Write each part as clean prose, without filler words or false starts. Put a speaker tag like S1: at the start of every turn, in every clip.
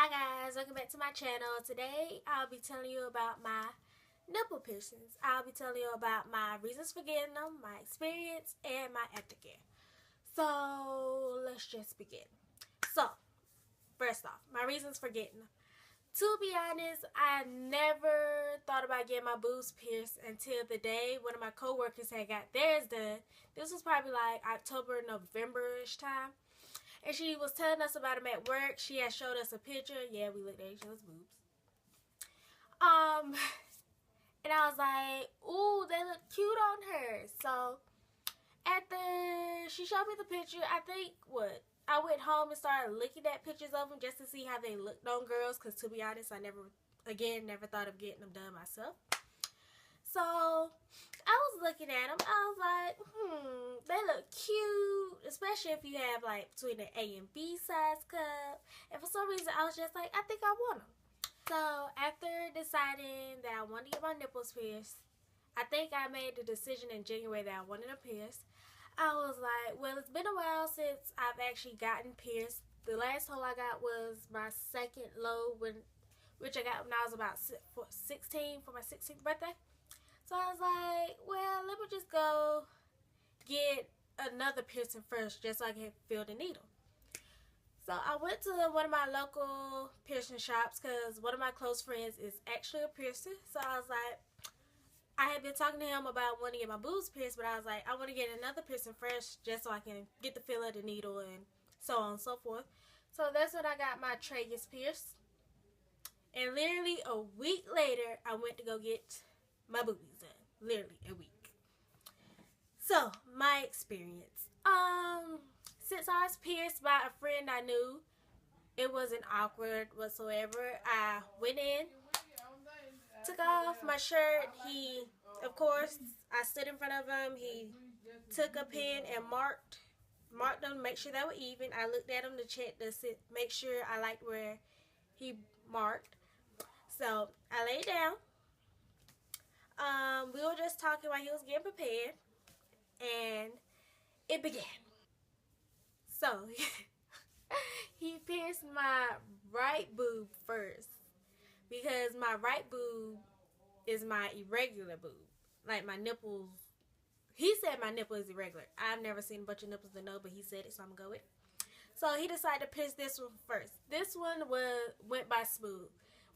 S1: Hi guys, welcome back to my channel. Today I'll be telling you about my nipple piercings. I'll be telling you about my reasons for getting them, my experience, and my aftercare. So let's just begin. So first off, my reasons for getting them. To be honest, I never thought about getting my boobs pierced until the day one of my coworkers had got theirs done. This was probably like October, November-ish time. And she was telling us about them at work. She had showed us a picture. Yeah, we looked at each other's boobs. Um, and I was like, ooh, they look cute on her. So after she showed me the picture, I think I went home and started looking at pictures of them just to see how they looked on girls. Cause to be honest, I never thought of getting them done myself. So I was looking at them. I was like, they look cute, especially if you have like between the A and B size cup. And for some reason, I was just like, I think I want them. So after deciding that I wanted to get my nipples pierced, I think I made the decision in January that I wanted them pierced. I was like, well, it's been a while since I've actually gotten pierced. The last hole I got was my second lobe, which I got when I was about 16 for my 16th birthday. So I was like, well, let me just go get another piercing first just so I can feel the needle. So I went to one of my local piercing shops because one of my close friends is actually a piercer. So I was like, I had been talking to him about wanting to get my boobs pierced, but I was like, I want to get another piercing first just so I can get the feel of the needle and so on and so forth. So that's when I got my tragus pierced. And literally a week later, I went to go get my boobies done. Literally a week. So, my experience. Since I was pierced by a friend I knew, it wasn't awkward whatsoever. I went in, took off my shirt. Of course, I stood in front of him. He took a pen and marked them, make sure they were even. I looked at them to check make sure I liked where he marked. So, I laid down. We were just talking while he was getting prepared, and it began. So, he pierced my right boob first because my right boob is my irregular boob. Like my nipples, he said my nipple is irregular. I've never seen a bunch of nipples to know, but he said it, so I'm gonna go with it. So he decided to pierce this one first. This one went by smooth.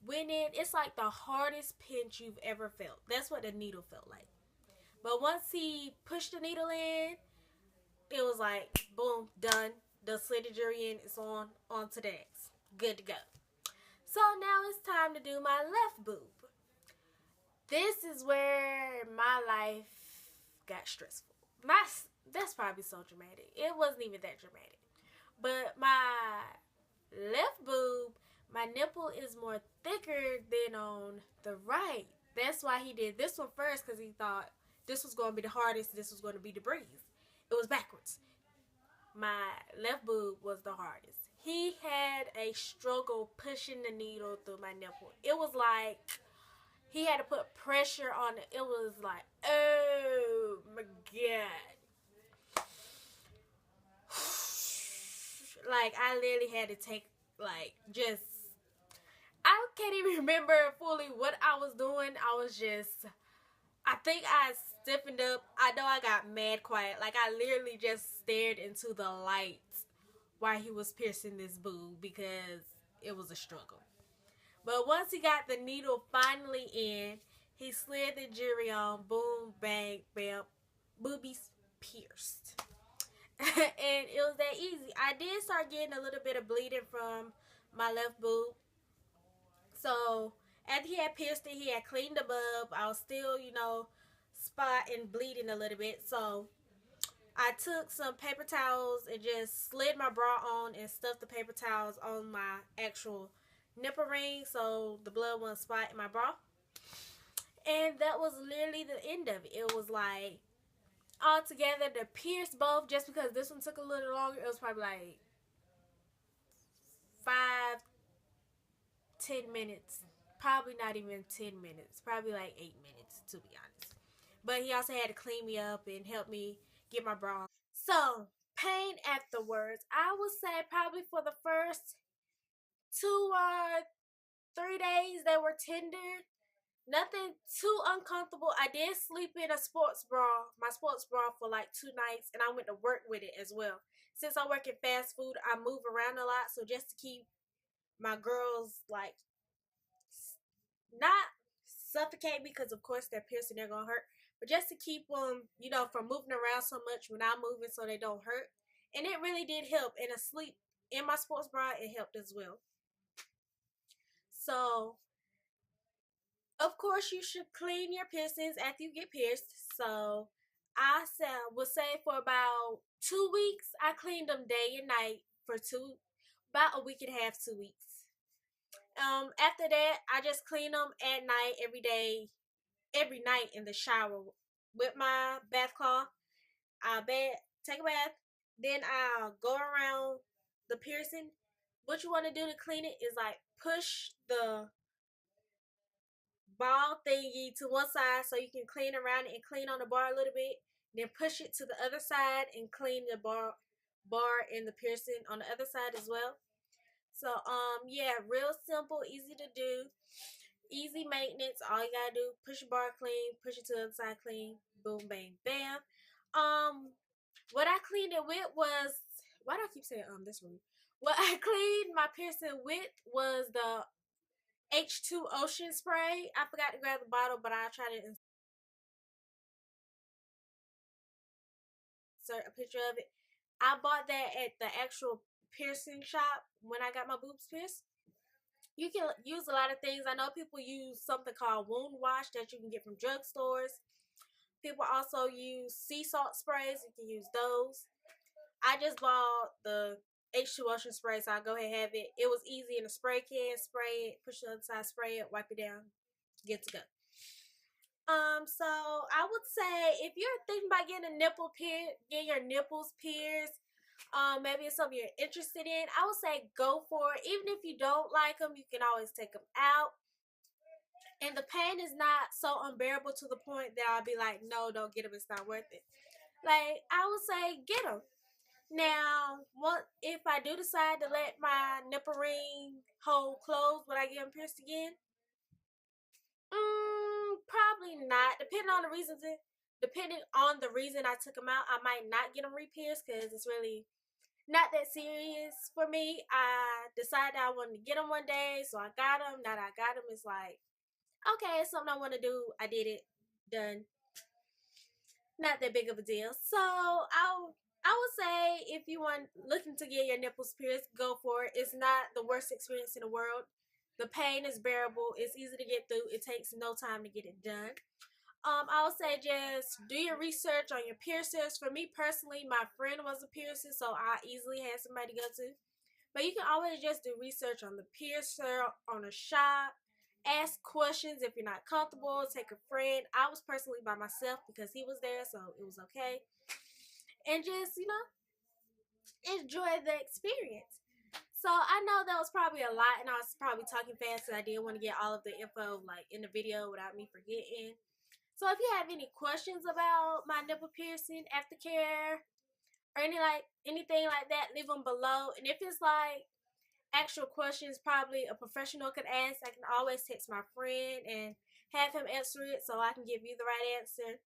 S1: Went in, it's like the hardest pinch you've ever felt. That's what the needle felt like. But once he pushed the needle in, it was like, boom, done. The slitted jury in, it's on to the next. Good to go. So now it's time to do my left boob. This is where my life got stressful. That's probably so dramatic. It wasn't even that dramatic. But my left boob, my nipple is more thicker than on the right. That's why he did this one first, because he thought this was going to be the hardest, this was going to be the breeze. It was backwards. My left boob was the hardest. He had a struggle pushing the needle through my nipple. It was like he had to put pressure on it. It was like, oh my God. Like, I literally had to take, I can't even remember fully what I was doing. I think I stiffened up. I know I got mad quiet. Like, I literally just stared into the light while he was piercing this boob because it was a struggle. But once he got the needle finally in, he slid the jury on. Boom, bang, bam. Boobies pierced. And it was that easy. I did start getting a little bit of bleeding from my left boob. So after he had pierced it, he had cleaned them up. I was still, spot and bleeding a little bit. So I took some paper towels and just slid my bra on and stuffed the paper towels on my actual nipple ring so the blood wouldn't spot in my bra. And that was literally the end of it. It was like, all together to pierce both, just because this one took a little longer, it was probably like 5-10 minutes. Probably not even 10 minutes. Probably like 8 minutes, to be honest. But he also had to clean me up and help me get my bra on. So, pain afterwards. I would say probably for the first 2 or 3 days they were tender. Nothing too uncomfortable. I did sleep in a sports bra, my sports bra, for like 2 nights, and I went to work with it as well. Since I work in fast food, I move around a lot, so just to keep my girls like not suffocate me, because of course they're piercing, they're gonna hurt, but just to keep them, from moving around so much when I'm moving, so they don't hurt. And it really did help. And a sleep in my sports bra, it helped as well. So of course, you should clean your piercings after you get pierced. So I would say for about 2 weeks, I cleaned them day and night for about a week and a half, 2 weeks. After that, I just clean them at night, every day, every night in the shower with my bath cloth. Take a bath, then I'll go around the piercing. What you want to do to clean it is like push the ball thingy to one side so you can clean around it and clean on the bar a little bit. Then push it to the other side and clean the bar and the piercing on the other side as well. So yeah, real simple, easy to do, easy maintenance. All you gotta do, push your bar clean, push it to the other side clean, boom, bang, bam. What I cleaned it with was, why do I keep saying this room? What I cleaned my piercing with was the H2 Ocean Spray. I forgot to grab the bottle, but I tried to insert a picture of it. I bought that at the actual piercing shop when I got my boobs pierced. You can use a lot of things. I know people use something called wound wash that you can get from drugstores. People also use sea salt sprays. You can use those. I just bought the H2 Ocean Spray, so I'll go ahead and have it. It was easy in a spray can. Spray it, push the other side, spray it, wipe it down, good to go. So I would say if you're thinking about getting getting your nipples pierced, maybe it's something you're interested in, I would say go for it. Even if you don't like them, you can always take them out. And the pain is not so unbearable to the point that I'll be like, no, don't get them. It's not worth it. Like, I would say get them. Now, if I do decide to let my nipple ring hole close when I get them pierced again? Probably not. Depending on the reason I took them out, I might not get them re-pierced because it's really not that serious for me. I decided I wanted to get them one day, so I got them. Now that I got them, it's like, okay, it's something I want to do. I did it. Done. Not that big of a deal. So I would say if you want looking to get your nipples pierced, go for it. It's not the worst experience in the world. The pain is bearable. It's easy to get through. It takes no time to get it done. I would say just do your research on your piercers. For me personally, my friend was a piercer, so I easily had somebody to go to. But you can always just do research on the piercer, on a shop. Ask questions if you're not comfortable. Take a friend. I was personally by myself because he was there, so it was okay. And just, enjoy the experience. So I know that was probably a lot, and I was probably talking fast, and I didn't want to get all of the info like in the video without me forgetting. So if you have any questions about my nipple piercing, aftercare, or anything like that, leave them below. And if it's like actual questions probably a professional could ask, I can always text my friend and have him answer it so I can give you the right answer.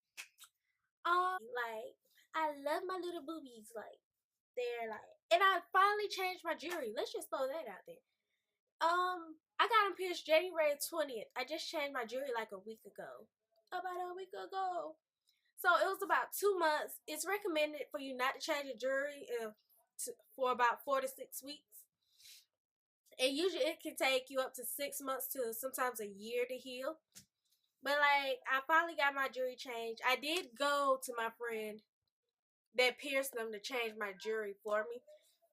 S1: Like, I love my little boobies. Like, they're like, and I finally changed my jewelry. Let's just throw that out there. I got them pierced January 20th. I just changed my jewelry like a week ago. About a week ago. So it was about 2 months. It's recommended for you not to change your jewelry for about 4 to 6 weeks. And usually it can take you up to 6 months to sometimes a year to heal. But like, I finally got my jewelry changed. I did go to my friend that pierced them to change my jewelry for me.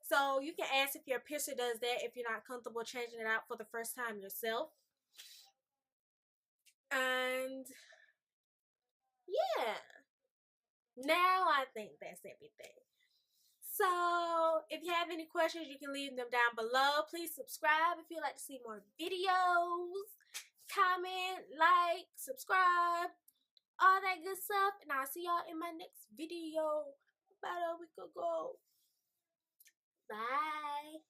S1: So you can ask if your piercer does that if you're not comfortable changing it out for the first time yourself. And yeah, now I think that's everything. So if you have any questions, you can leave them down below. Please subscribe if you'd like to see more videos. Comment, like, subscribe, all that good stuff. And I'll see y'all in my next video about a week ago. Bye.